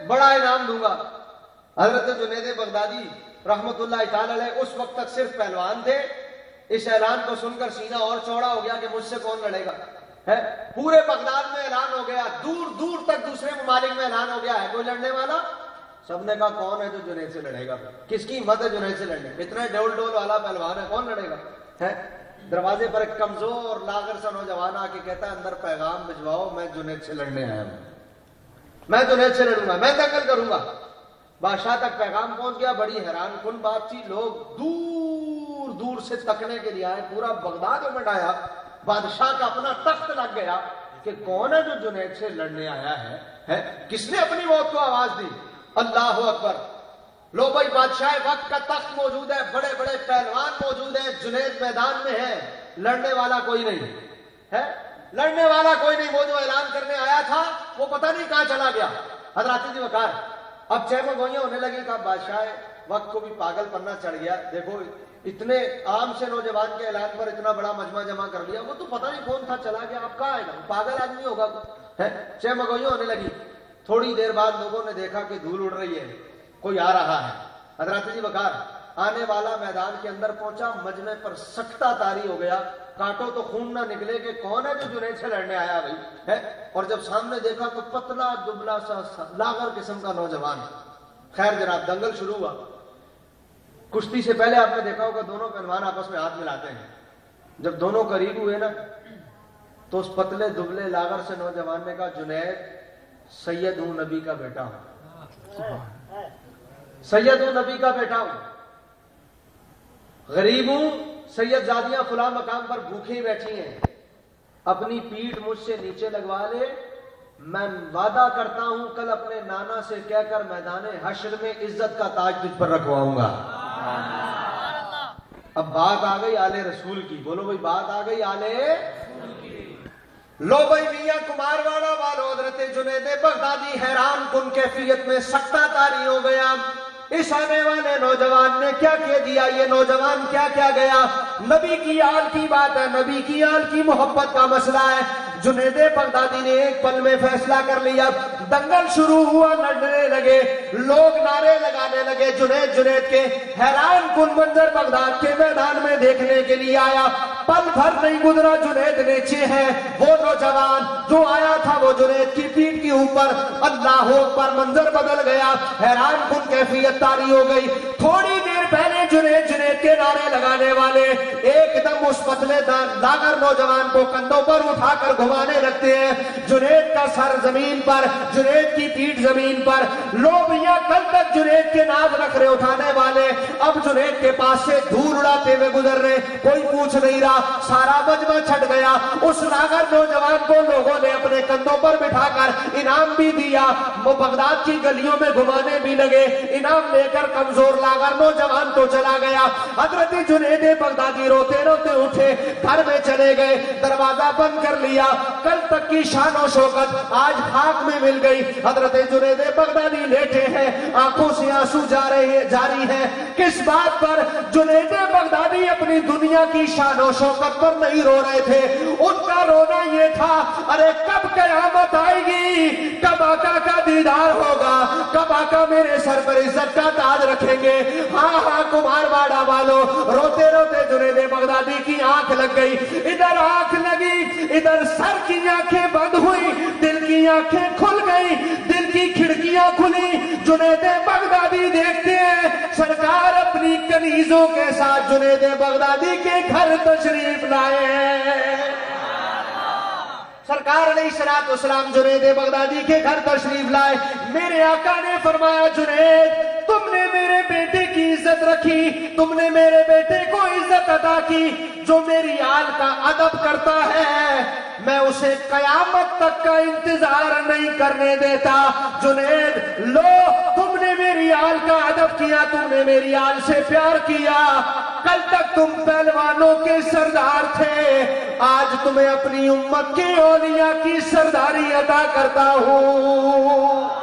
بڑا انعام دوں گا. حضرت جنید بغدادی رحمت اللہ تعالی علیہ اس وقت تک صرف پہلوان تھے. اس اعلان کو سن کر سینہ اور چوڑا ہو گیا کہ مجھ سے کون لڑے گا. پورے بغداد میں اعلان ہو گیا, دور دور تک دوسرے ممالک میں اعلان ہو گیا ہے کوئی لڑنے والا. سب نے کہا کون ہے جو جنید سے لڑے گا, کس کی ہمت ہے جنید سے لڑنے, اتنا ڈول ڈول والا پہلوان ہے, کون لڑے گا. دروازے پر ایک کمزور لاغر سا نوجوان آ کے کہتا ہے اندر پیغام بھجواؤ, میں جنید سے لڑنے آیا ہوں, میں جنید سے لڑوں گا, میں دنگل کروں گا. بادشاہ تک پیغام پہنچ گیا. بڑی حیران کن بات تھی, لوگ دور دور سے تکنے کے لیے آئے, پورا بغداد میں آیا. بادشاہ کا اپنا تخت لگ گیا کہ کون ہے جو جنید سے لڑنے آیا ہے, کس نے اپنی موت کو آواز دی. اللہ اکبر. لو بھائی بادشاہ وقت کا تخت موجود ہے, بڑے بڑے پہلوان موجود ہیں, جنید میدان میں ہے, لڑنے والا کوئی نہیں ہے, لڑنے والا کوئی نہیں. وہ جو اعلان کرنے آیا تھا وہ پتہ نہیں کہاں چلا گیا. حضرات جی وقار, اب چہمگوئیاں ہونے لگی. کہا بادشاہ وقت کو بھی پاگل پنا چڑھ گیا, دیکھو اتنے عام سے نوجوان کے اعلان پر اتنا بڑا مجمع جمع کر لیا, وہ تو پتہ نہیں کون تھا, چلا گیا, اب کہاں آئے گا, پاگل آدمی ہوگا. چہمگوئیاں ہونے لگی. تھوڑی دیر بعد لوگوں نے دیکھا کہ دھول اڑ رہی ہے, کوئی آ رہا ہے. حضرات جی وقار, آنے والا میدان کے اندر پہنچا, مجمع پر سکتہ طاری ہو گیا. کاٹو تو خون نہ نکلے کہ کون ہے جو جنید سے لڑنے آیا بھائی. اور جب سامنے دیکھا تو پتلا دبلا سا لاغر قسم کا نوجوان. خیر جناب, دنگل شروع ہوا. کشتی سے پہلے آپ نے دیکھا ہوگا دونوں پہلوان آپس میں ہاتھ ملاتے ہیں. جب دونوں قریب ہوئے نا تو اس پتلے دبلے لاغر سے نوجوان نے کہا جنید سید ہوں, نبی کا بیٹا ہوں, سید ہوں, نبی کا بیٹا ہوں, غریب ہوں, سید زادیاں فلاں مقام پر بھوکھی بیٹھی ہیں, اپنی پیٹھ مجھ سے نیچے لگوا لے, میں وعدہ کرتا ہوں کل اپنے نانا سے کہہ کر میدان حشر میں عزت کا تاج تجھ پر رکھواؤں گا. اب بات آ گئی آلے رسول کی. بولو بھائی, بات آ گئی آلے رسول کی. لو بھائی میاں کمار والا والو حضرت جنید بغدادی حیران کن کیفیت میں سکتہ طاری ہو گیا. اس آنے والے نوجوان نے کیا کہہ دیا, یہ نوجوان کیا کیا گیا. نبی کی آل کی بات ہے, نبی کی آل کی محبت کا مسئلہ ہے. جنید بغدادی نے ایک پل میں فیصلہ کر لیا. دنگل شروع ہوا, لڑنے لگے, لوگ نعرے لگانے لگے جنید جنید کے. حیران کن منظر بغداد کے میدان میں دیکھنے کے لیے آیا. پل بھر نہیں گزرا, جنید نیچے ہے, وہ نوجوان جو آیا تھا وہ جنید کی پیٹھ کے اوپر. اللہ اکبر, منظر بدل گیا. حیران کن کیفیت طاری ہو گئی. تھوڑی دیر پہلے جنید جنید کے نعرے لگانے والے ایک دم اس پتلے لاغر نوجوان کو کندھوں پر اٹھا کر گھمانے لگتے ہیں. جنید کا سر زمین پر, جنید کی پیٹھ زمین پر. لوبیاں کل تک جنید کے ناز نخرے اٹھانے والے اب جنید کے پاس سے دھول اڑاتے ہوئے گزر رہے, کوئی پوچھ نہیں رہا. سارا مجمع چھٹ گیا. اس لاغر نوجوان کو لوگوں نے اپنے کندھوں پر بٹھا کر انعام بھی دیا. وہ بغداد کی گلیوں میں گھمانے بھی لگے. انعام لے کر کمزور لاغر نوجوان تو چلا گیا. حضرت جنید بغدادی روتے روتے اٹھے, گھر میں چلے گئے, دروازہ بند کر لیا. کل تک کی شان و شوکت آج خاک میں مل گئی. حضرت جنید بغدادی لیٹے ہیں, آنکھوں سے آنسو جاری ہے. کس بات پر؟ جنید بغدادی اپنی دنیا کی شان و شوکت پر نہیں رو رہے تھے. ان کا رونا یہ تھا, ارے کب قیامت آئے گی, کب آقا کا دیدار ہوگا, کب آقا میرے سر پر عزت کا تاج رکھیں گے. ہاں ہاں کمار واڑا والو, روتے روتے جنید بغدادی کی آنکھ لگ گئی. ادھر آنکھ لگی, ادھر سر کی آنکھیں بند ہوئی, دل کی آنکھیں کھل گئی, دل کی کھڑکیاں کھلی. جنید بغدادی دیکھتے ہیں سرکار اپنی کنیزوں کے ساتھ جنید بغدادی کے گھر تشریف لائے ہیں. سرکار علیہ الصلوۃ والسلام جنید بغدادی کے گھر تشریف لائے. میرے آقا نے فرمایا جنید تم نے میرے بیٹے کی عزت رکھی, تم نے میرے بیٹے کو عزت عطا کی. جو میری آل کا ادب کرتا ہے میں اسے قیامت تک کا انتظار نہیں کرنے دیتا. جنید لو تم نے میری آل کا ادب کیا, تم نے میری آل سے پیار کیا. کل تک تم پہلوانوں کے سردار تھے, آج تمہیں اپنی امت کے اولیاء کی سرداری عطا کرتا ہوں.